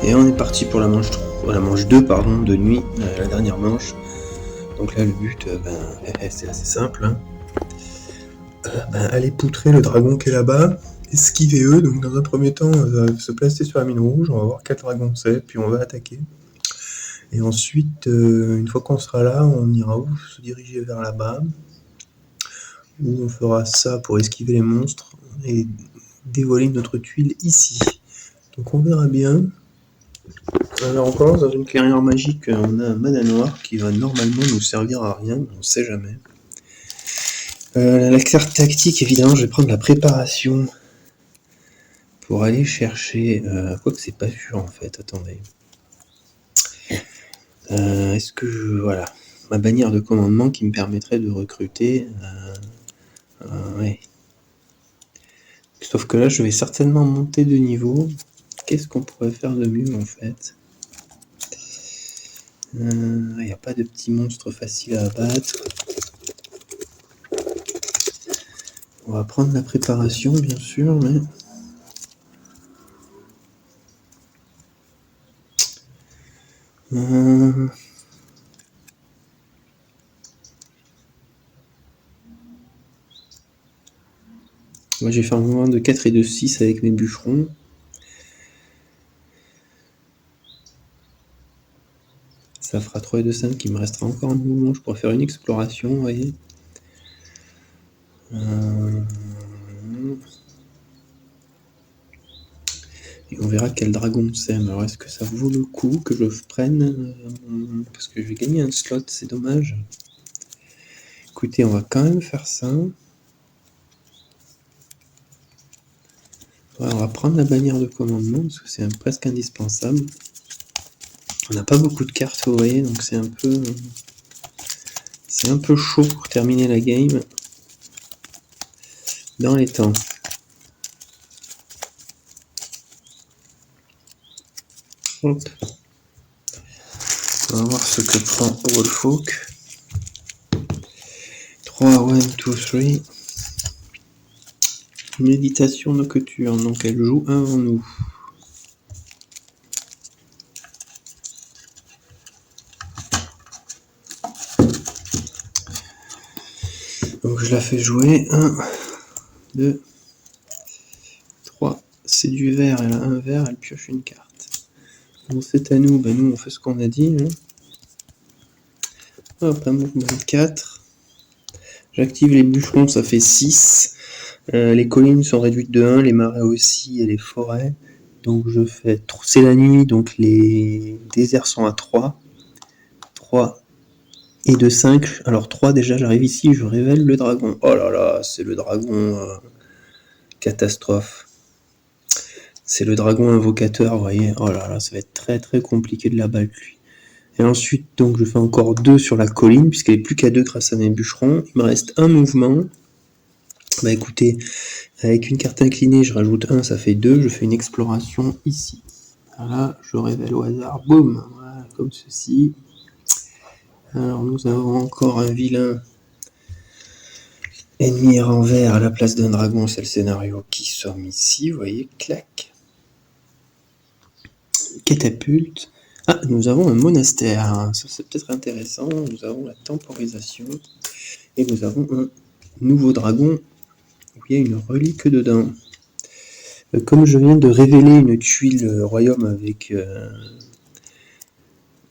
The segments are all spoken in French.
Et on est parti pour la manche 2 pardon, de nuit, la dernière manche. Donc là le but, c'est assez simple. Hein. Aller poutrer le dragon qui est là-bas, esquiver eux. Donc dans un premier temps, se placer sur la mine rouge, on va voir quel dragon c'est, puis on va attaquer. Et ensuite, une fois qu'on sera là, on ira où se diriger vers là-bas, où on fera ça pour esquiver les monstres et dévoiler notre tuile ici. Donc on verra bien. Alors on commence dans une clairière magique, on a un mana noir qui va normalement nous servir à rien, on sait jamais. La carte tactique, évidemment, je vais prendre la préparation pour aller chercher... quoique c'est pas sûr en fait, attendez. Est-ce que je... Voilà, ma bannière de commandement qui me permettrait de recruter... ouais. Sauf que là, je vais certainement monter de niveau. Qu'est-ce qu'on pourrait faire de mieux en fait? Il n'y a pas de petits monstres faciles à abattre. On va prendre la préparation, bien sûr, mais... Moi, j'ai fait un mouvement de 4 et de 6 avec mes bûcherons. Ça fera 3 et de 5, il me restera encore un mouvement, je pourrais faire une exploration, vous voyez. Et on verra quel dragon c'est. Alors est-ce que ça vaut le coup que je prenne parce que je vais gagner un slot, c'est dommage. Écoutez, on va quand même faire ça. Ouais, on va prendre la bannière de commandement parce que c'est presque indispensable. On n'a pas beaucoup de cartes, vous voyez, donc c'est un peu chaud pour terminer la game dans les temps. Hop. On va voir ce que prend Wolfhawk. 3, 1, 2, 3. Méditation nocturne, donc elle joue un en nous. Donc je la fais jouer. 1, 2, 3. C'est du vert, elle a un vert, elle pioche une carte. Bon, c'est à nous, nous on fait ce qu'on a dit. Hein. Hop, un mouvement de 4. J'active les bûcherons, ça fait 6. Les collines sont réduites de 1, les marais aussi et les forêts. Donc je fais... C'est la nuit, donc les déserts sont à 3. 3 et de 5. Alors 3 déjà, j'arrive ici, je révèle le dragon. Oh là là, c'est le dragon catastrophe. C'est le dragon invocateur, vous voyez. Oh là là, ça va être très très compliqué de l'abattre lui. Et ensuite, donc je fais encore 2 sur la colline, puisqu'elle est plus qu'à 2 grâce à mes bûcherons. Il me reste un mouvement. Bah écoutez, avec une carte inclinée, je rajoute 1, ça fait 2. Je fais une exploration ici. Voilà, je révèle au hasard, boum, voilà, comme ceci. Alors nous avons encore un vilain ennemi en vert à la place d'un dragon, c'est le scénario qui somme ici, vous voyez, clac. Catapulte. Ah, nous avons un monastère, ça c'est peut-être intéressant, nous avons la temporisation, et nous avons un nouveau dragon, où il y a une relique dedans. Comme je viens de révéler une tuile royaume avec...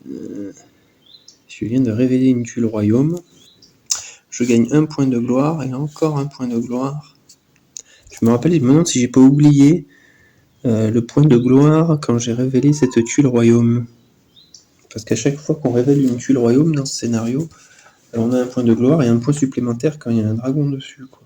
je viens de révéler une tuile royaume, je gagne un point de gloire, et encore un point de gloire. Je me rappelle maintenant si j'ai pas oublié le point de gloire quand j'ai révélé cette tuile royaume. Parce qu'à chaque fois qu'on révèle une tuile royaume dans ce scénario, on a un point de gloire et un point supplémentaire quand il y a un dragon dessus, quoi.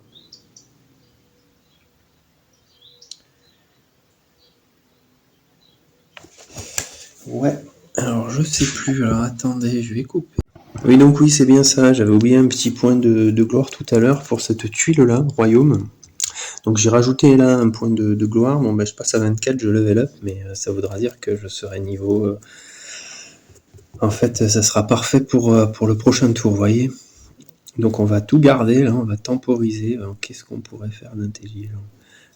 Ouais, alors je sais plus, alors attendez, je vais couper. Oui, donc oui, c'est bien ça, j'avais oublié un petit point de gloire tout à l'heure pour cette tuile-là, royaume. Donc j'ai rajouté là un point de gloire, bon je passe à 24, je level up, mais ça voudra dire que je serai niveau... En fait, ça sera parfait pour le prochain tour, vous voyez. Donc on va tout garder, là, on va temporiser. Alors, qu'est-ce qu'on pourrait faire d'intelligent?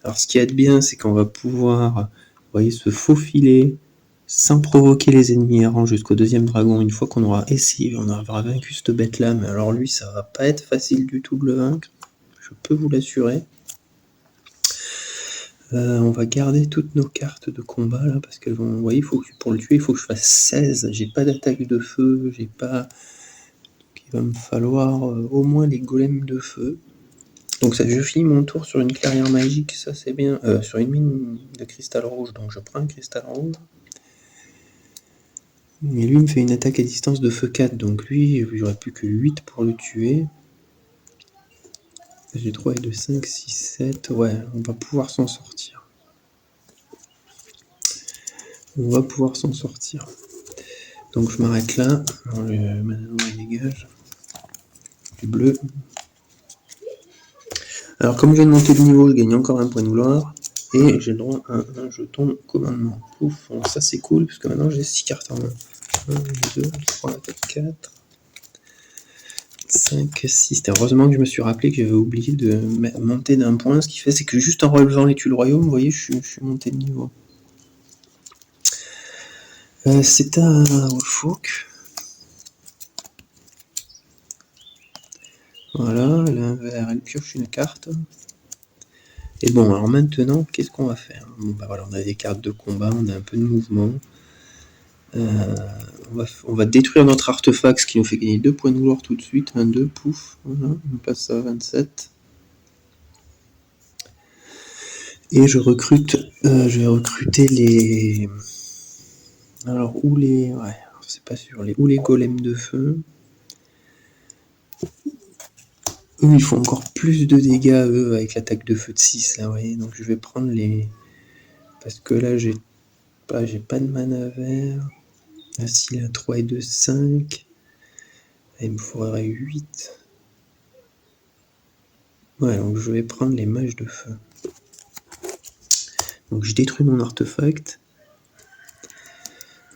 Alors ce qui est bien, c'est qu'on va pouvoir, vous voyez, se faufiler sans provoquer les ennemis errants jusqu'au deuxième dragon. Une fois qu'on aura essayé, on aura vaincu cette bête-là, mais alors lui, ça va pas être facile du tout de le vaincre, je peux vous l'assurer. On va garder toutes nos cartes de combat là, parce qu'elles vont... Vous voyez, pour le tuer, il faut que je fasse 16, j'ai pas d'attaque de feu, j'ai pas... Donc, il va me falloir au moins les golems de feu. Donc ça, je finis mon tour sur une clairière magique, ça c'est bien, sur une mine de cristal rouge, donc je prends un cristal rouge. Et lui me fait une attaque à distance de feu 4, donc lui, j'aurais plus que 8 pour le tuer. J'ai 3 et 2, 5, 6, 7, ouais, on va pouvoir s'en sortir. On va pouvoir s'en sortir. Donc je m'arrête là, maintenant il dégage. Du bleu. Alors comme je viens de monter de niveau, je gagne encore un point de gloire. Et j'ai le droit à un jeton commandement. Ouf, bon, ça c'est cool, parce que maintenant j'ai 6 cartes en main. 1, 2, 3, 4, 5, 6. Heureusement que je me suis rappelé que j'avais oublié de monter d'un point. Ce qui fait, c'est que juste en relevant l'étude royaume, vous voyez, je suis monté de niveau. C'est un Wolfhawk. Voilà, elle pioche une carte. Et bon, alors maintenant, qu'est-ce qu'on va faire? Bon, bah voilà, on a des cartes de combat, on a un peu de mouvement. On va détruire notre artefact, ce qui nous fait gagner 2 points de gloire tout de suite. 22, pouf, voilà, on passe à 27. Et je vais recruter les... Alors, où les... Ouais, c'est pas sûr. Où les golems de feu. Eux, ils font encore plus de dégâts, eux, avec l'attaque de feu de 6, là, vous voyez. Donc, je vais prendre les... Parce que là, j'ai pas de mana vert. Là, s'il a 3 et 2, 5. Il me faudrait 8. Ouais, donc je vais prendre les mages de feu. Donc je détruis mon artefact.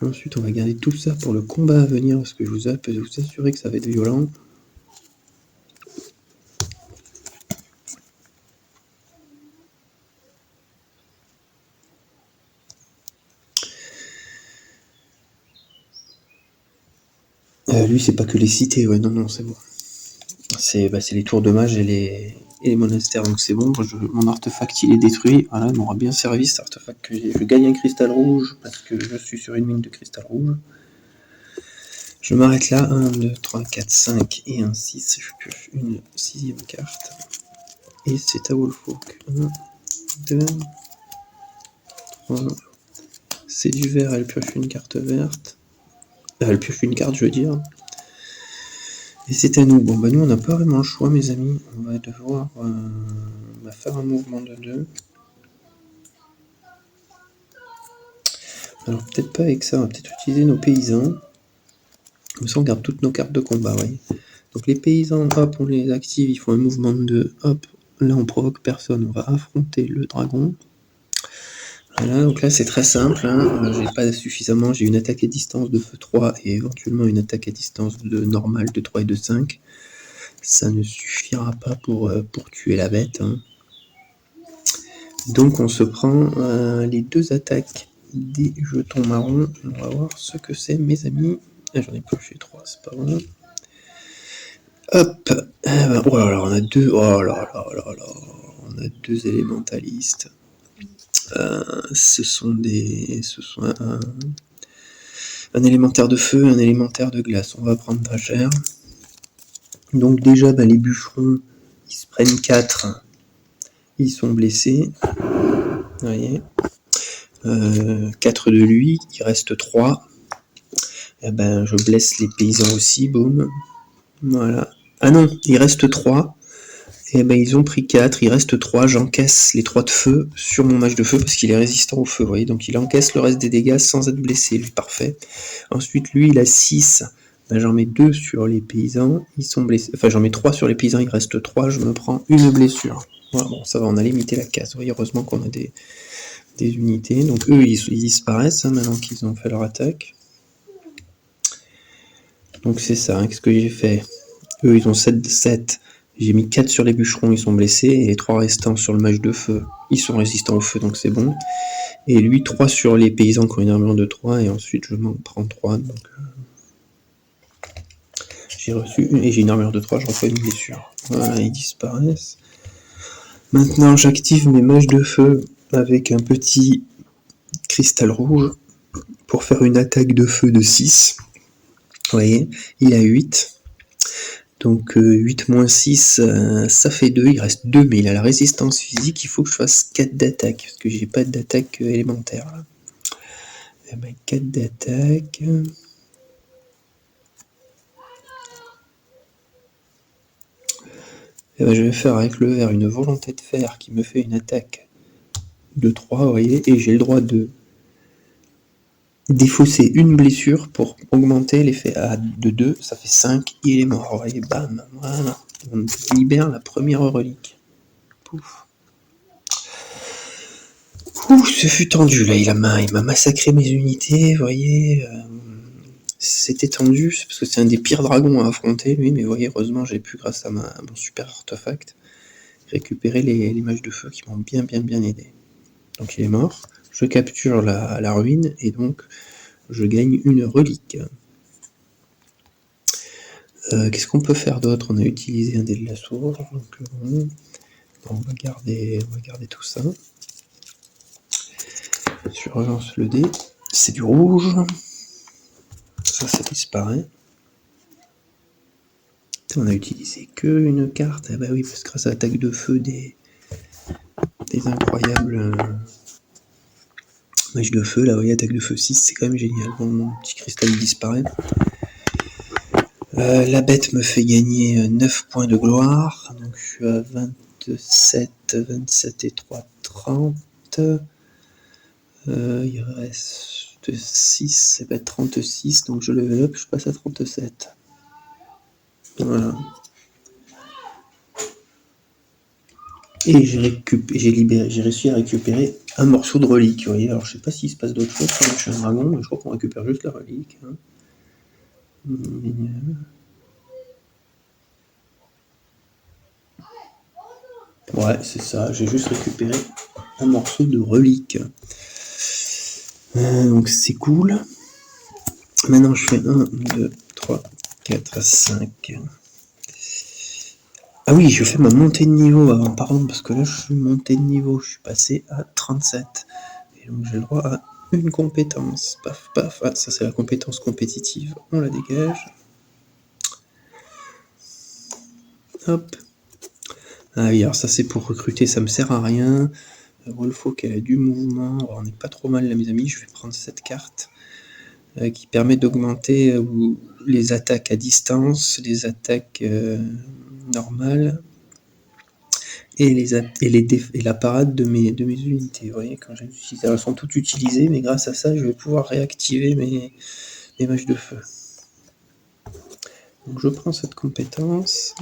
Ensuite, on va garder tout ça pour le combat à venir, parce que je peux vous assurer que ça va être violent. Lui, c'est pas que les cités, ouais, non, c'est bon. C'est les tours de mages et les monastères, donc c'est bon. Mon artefact, il est détruit. Voilà, il m'aura bien servi cet artefact que j'ai. Je gagne un cristal rouge, parce que je suis sur une mine de cristal rouge. Je m'arrête là, 1, 2, 3, 4, 5 et un 6. Je pioche une 6e carte. Et c'est à Wolfhawk. 1, 2, 3. C'est du vert, elle pioche une carte verte. Elle pioche une carte, je veux dire. Et c'est à nous. Bon, bah nous, on n'a pas vraiment le choix, mes amis. On va devoir faire un mouvement de 2. Alors, peut-être pas avec ça. On va peut-être utiliser nos paysans. Comme ça, on garde toutes nos cartes de combat, vous voyez. Donc, les paysans, hop, on les active. Ils font un mouvement de 2. Hop, là, on provoque personne. On va affronter le dragon. Voilà, donc là c'est très simple, hein. J'ai pas suffisamment, j'ai une attaque à distance de feu 3 et éventuellement une attaque à distance de normale de 3 et de 5. Ça ne suffira pas pour tuer la bête, hein. Donc on se prend les 2 attaques des jetons marrons. On va voir ce que c'est, mes amis. J'en ai pioché 3, c'est pas bon. Hop, oh là là, on a 2, oh là là là là, on a 2 élémentalistes. Ce sont un élémentaire de feu, un élémentaire de glace. On va prendre pas cher. Donc déjà, les bûcherons, ils se prennent 4. Ils sont blessés. Vous voyez. 4 de lui, il reste 3. Et je blesse les paysans aussi, boum. Voilà. Ah non, il reste 3. Et ils ont pris 4, il reste 3, j'encaisse les 3 de feu sur mon mage de feu parce qu'il est résistant au feu, vous voyez, donc il encaisse le reste des dégâts sans être blessé, lui, parfait. Ensuite, lui, il a 6, j'en mets 2 sur les paysans, ils sont blessés, enfin j'en mets 3 sur les paysans, il reste 3, je me prends une blessure. Voilà, bon, ça va, on a limité la casse, vous voyez, heureusement qu'on a des unités, donc eux, ils disparaissent, maintenant qu'ils ont fait leur attaque. Donc c'est ça, qu'est-ce que j'ai fait? Eux, ils ont 7 de 7. J'ai mis 4 sur les bûcherons, ils sont blessés, et les 3 restants sur le mage de feu, ils sont résistants au feu, donc c'est bon. Et lui, 3 sur les paysans qui ont une armure de 3, et ensuite je m'en prends 3, donc j'ai reçu une, et j'ai une armure de 3, je reçois une blessure. Voilà, ils disparaissent. Maintenant, j'active mes mages de feu avec un petit cristal rouge pour faire une attaque de feu de 6. Vous voyez, il a 8. Donc 8 moins 6, ça fait 2, il reste 2, mais il a la résistance physique, il faut que je fasse 4 d'attaque, parce que j'ai pas d'attaque élémentaire là. Et ben 4 d'attaque. Et ben je vais faire avec le vert une volonté de fer qui me fait une attaque de 3, vous voyez, et j'ai le droit de défausser une blessure pour augmenter l'effet de 2, ça fait 5, il est mort, vous voyez, bam, voilà, on libère la première relique. Pouf. Ouh, ce fut tendu là, il m'a massacré mes unités, vous voyez, c'était tendu, parce que c'est un des pires dragons à affronter lui, mais vous voyez, heureusement j'ai pu, grâce à mon super artefact, récupérer les mages de feu qui m'ont bien aidé. Donc il est mort, je capture la ruine, et donc je gagne une relique. Qu'est-ce qu'on peut faire d'autre? On a utilisé un dé de la source, donc on va garder tout ça. Je relance le dé, c'est du rouge, ça disparaît. On a utilisé que une carte, ah bah oui, parce que grâce à l'attaque de feu des incroyables mages de feu, là, vous voyez, attaque de feu 6, c'est quand même génial. Bon, mon petit cristal disparaît. La bête me fait gagner 9 points de gloire, donc je suis à 27 et 3, 30. Il reste 6, ça va être 36, donc je level up, je passe à 37. Voilà. Et j'ai réussi à récupérer un morceau de relique, vous voyez. Alors je sais pas s'il se passe d'autres choses pendant que je suis un dragon, mais je crois qu'on récupère juste la relique. Hein. Ouais, c'est ça, j'ai juste récupéré un morceau de relique. Donc c'est cool. Maintenant je fais 1, 2, 3, 4, 5. Ah oui, je fais ma montée de niveau avant, pardon, parce que là je suis monté de niveau, je suis passé à 37. Et donc j'ai le droit à une compétence. Paf, paf. Ah, ça c'est la compétence compétitive. On la dégage. Hop. Ah oui, alors ça c'est pour recruter, ça me sert à rien. Wolfhawk, elle a du mouvement. Alors, on n'est pas trop mal là, mes amis. Je vais prendre cette carte qui permet d'augmenter les attaques à distance, les attaques normales et la parade de mes unités. Vous voyez, quand j'utilise, elles sont toutes utilisées, mais grâce à ça, je vais pouvoir réactiver mes mages de feu. Donc je prends cette compétence.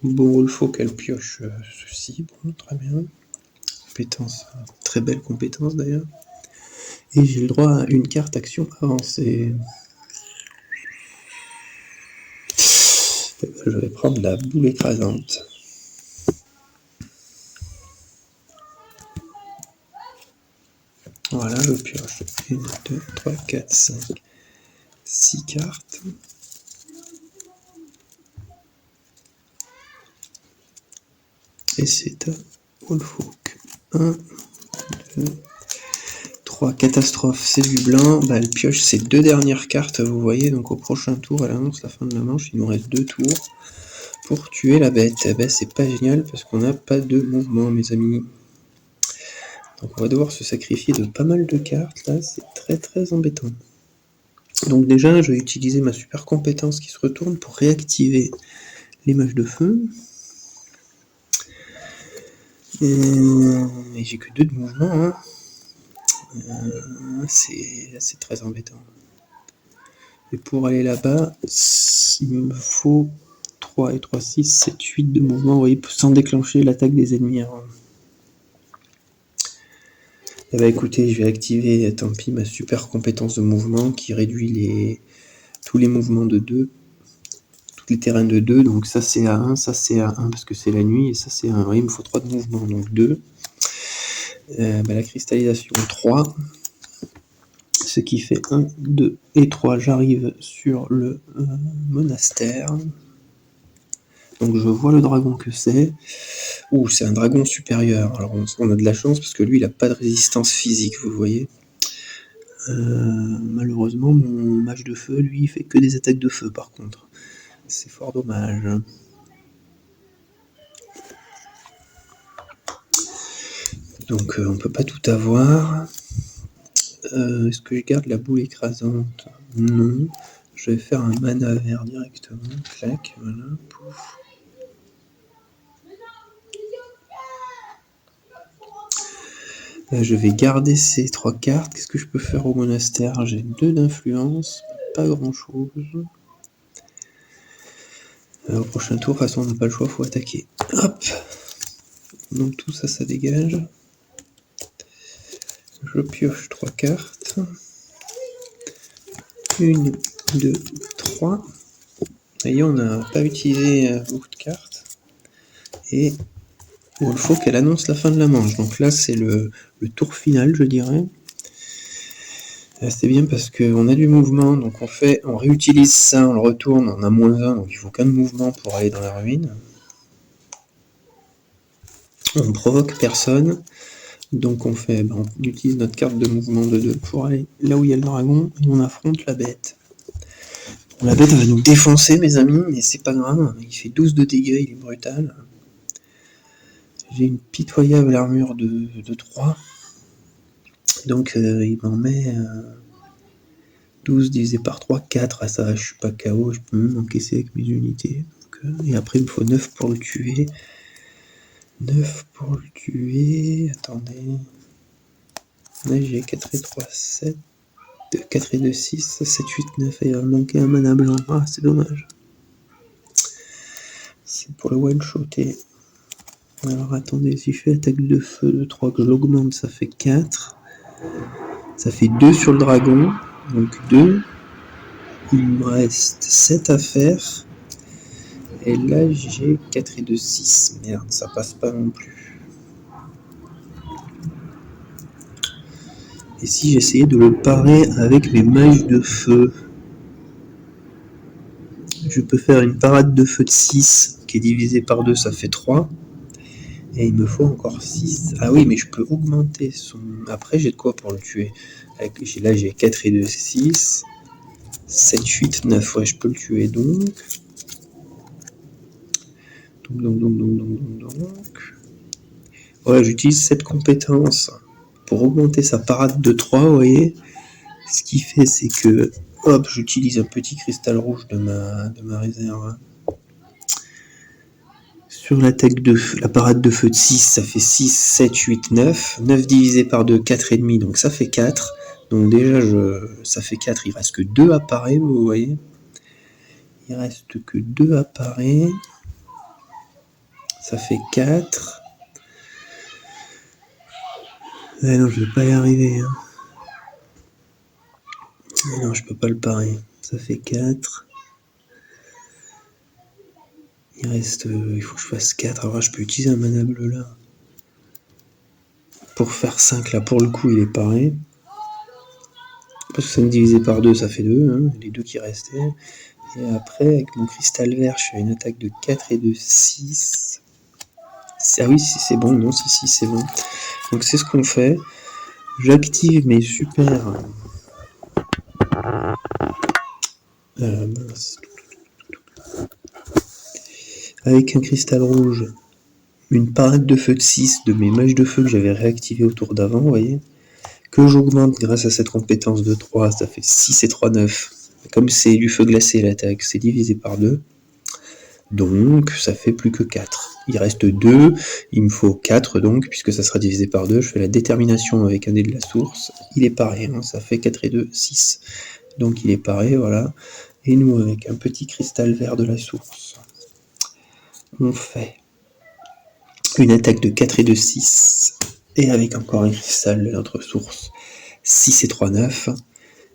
Bon, Wolfhawk, elle pioche ceci. Bon, très bien. Compétence, très belle compétence d'ailleurs. Et j'ai le droit à une carte action avancée. Je vais prendre la boule écrasante. Voilà, je pioche 1, 2, 3, 4, 5, 6 cartes. Et c'est à Wolfhawk. 1, 2, 3. Catastrophe, c'est du blanc. Bah, elle pioche ses 2 dernières cartes, vous voyez. Donc au prochain tour, elle annonce la fin de la manche. Il nous reste 2 tours pour tuer la bête. Eh ben, c'est pas génial parce qu'on n'a pas de mouvement, mes amis. Donc on va devoir se sacrifier de pas mal de cartes, là, c'est très embêtant. Donc déjà, je vais utiliser ma super compétence qui se retourne pour réactiver les mages de feu. Et j'ai que 2 de mouvement, hein. C'est très embêtant. Et pour aller là-bas, il me faut 3 et 3, 6, 7, 8 de mouvement, vous voyez, sans déclencher l'attaque des ennemis. Hein. Eh ben écoutez, je vais activer, tant pis, ma super compétence de mouvement qui réduit tous les mouvements de 2, les terrains de 2, donc ça c'est A1, ça c'est A1 parce que c'est la nuit, et ça c'est 1. Il me faut 3 de mouvement, donc 2. La cristallisation 3. Ce qui fait 1, 2 et 3. J'arrive sur le monastère. Donc je vois le dragon que c'est. Ouh, c'est un dragon supérieur. Alors on a de la chance parce que lui il a pas de résistance physique, vous voyez. Malheureusement mon mage de feu lui il fait que des attaques de feu par contre. C'est fort dommage. Donc on peut pas tout avoir. Est-ce que je garde la boule écrasante? Non. Je vais faire un mana vert directement. Clac, voilà, pouf. Je vais garder ces 3 cartes. Qu'est-ce que je peux faire au monastère? J'ai 2 d'influence, pas grand chose. Au prochain tour, de toute façon on n'a pas le choix, faut attaquer. Hop. Donc tout ça, ça dégage. Je pioche 3 cartes. 1, 2, 3. Et on n'a pas utilisé beaucoup de cartes. Et il faut qu'elle annonce la fin de la manche. Donc là, c'est le tour final, je dirais. C'est bien parce qu'on a du mouvement, donc on réutilise ça, on le retourne, on a -1, donc il faut qu'un mouvement pour aller dans la ruine. On provoque personne, donc on utilise notre carte de mouvement de 2 pour aller là où il y a le dragon, et on affronte la bête. Bon, la bête va nous défoncer, mes amis, mais c'est pas grave, il fait 12 de dégâts, il est brutal. J'ai une pitoyable armure de 3, donc il m'en met 12 divisé par 3, 4, ah ça va, je suis pas KO, je peux même encaisser avec mes unités. Donc, et après il me faut 9 pour le tuer. 9 pour le tuer, attendez. Là j'ai 4 et 3, 7. 4 et 2, 6, 7, 8, 9, et il va me manquer un mana blanc. Ah, c'est dommage. C'est pour le one-shotter. Alors attendez, si je fais attaque de feu de 3, que je l'augmente, ça fait 4. Ça fait 2 sur le dragon, donc 2. Il me reste 7 à faire. Et là j'ai 4 et 2, 6. Merde, ça passe pas non plus. Et si j'essayais de le parer avec mes mages de feu? Je peux faire une parade de feu de 6, qui est divisée par 2, ça fait 3. Et il me faut encore 6. Ah oui, mais je peux augmenter son... Après, j'ai de quoi pour le tuer. Là, j'ai 4 et 2, 6. 7, 8, 9. Ouais, je peux le tuer donc. Ouais, j'utilise cette compétence pour augmenter sa parade de 3, vous voyez. Ce qui fait, c'est que... Hop, j'utilise un petit cristal rouge de ma réserve. Sur l'attaque de la parade de feu de 6, ça fait 6, 7, 8, 9. 9 divisé par 2, 4,5, donc ça fait 4. Donc déjà, ça fait 4, il reste que 2 appareils, vous voyez. Il reste que 2 appareils. Ça fait 4. Ah non, je vais pas y arriver. Hein. Ah non, je peux pas le parer. Ça fait 4. Il reste... il faut que je fasse 4. Alors là, je peux utiliser un mana bleu là. Pour faire 5 là, pour le coup, il est paré. Parce que 5 divisé par 2, ça fait 2. Hein, les 2 qui restaient. Et après, avec mon cristal vert, je fais une attaque de 4 et de 6. Ah oui, si c'est bon. Non, si, c'est bon. Donc c'est ce qu'on fait. J'active mes super... avec un cristal rouge, une parade de feu de 6 de mes mages de feu que j'avais réactivé au tour d'avant, vous voyez, que j'augmente grâce à cette compétence de 3, ça fait 6 et 3, 9. Comme c'est du feu glacé l'attaque, c'est divisé par 2. Donc ça fait plus que 4. Il reste 2, il me faut 4 donc, puisque ça sera divisé par 2, je fais la détermination avec un dé de la source, il est paré, hein, ça fait 4 et 2, 6. Donc il est paré, voilà. Et nous, avec un petit cristal vert de la source, on fait une attaque de 4 et de 6, et avec encore un cristal de notre source, 6 et 3, 9,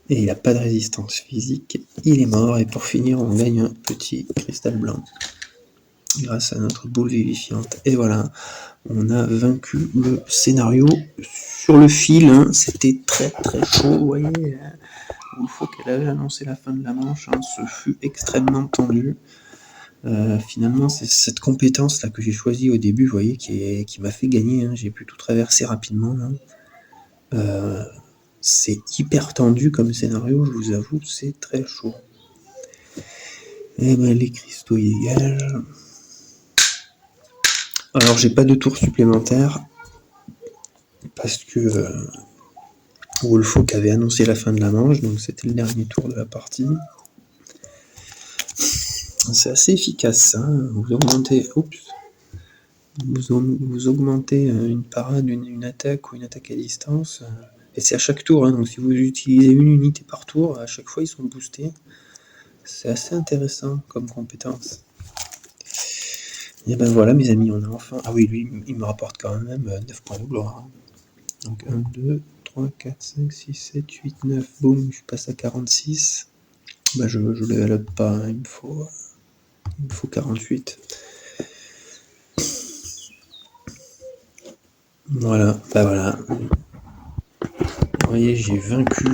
Et il n'a pas de résistance physique, il est mort, et pour finir on gagne un petit cristal blanc, grâce à notre boule vivifiante. Et voilà, on a vaincu le scénario sur le fil, hein. C'était très très chaud, vous voyez, une fois qu'elle avait annoncé la fin de la manche, hein, ce fut extrêmement tendu. Finalement, c'est cette compétence là que j'ai choisie au début, vous voyez, qui m'a fait gagner, hein. J'ai pu tout traverser rapidement, là. C'est hyper tendu comme scénario, je vous avoue, c'est très chaud. Et ben les cristaux ils dégagent. Alors j'ai pas de tour supplémentaire parce que Wolfhawk avait annoncé la fin de la manche, donc c'était le dernier tour de la partie. C'est assez efficace, hein. Vous augmentez une parade, une attaque ou une attaque à distance, et c'est à chaque tour, hein. Donc si vous utilisez une unité par tour, à chaque fois ils sont boostés. C'est assez intéressant comme compétence. Et ben voilà mes amis, on a enfin... Ah oui, lui il me rapporte quand même 9 points de gloire, hein. Donc 1, 2, 3, 4, 5, 6, 7, 8, 9, boum, je passe à 46. Bah je level up pas, hein, il me faut 48. Voilà, bah voilà. Vous voyez, j'ai vaincu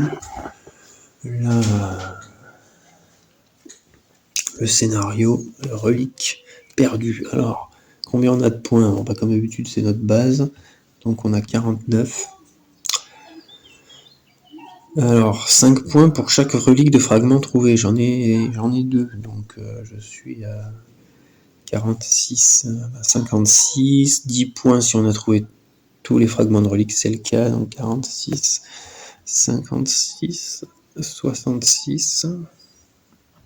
le scénario relique perdue. Alors, combien on a de points? Bon, bah, comme d'habitude, c'est notre base. Donc on a 49. Alors, 5 points pour chaque relique de fragment trouvé. J'en ai 2. Donc je suis à 46, 56. 10 points si on a trouvé tous les fragments de reliques, c'est le cas. Donc 46, 56, 66.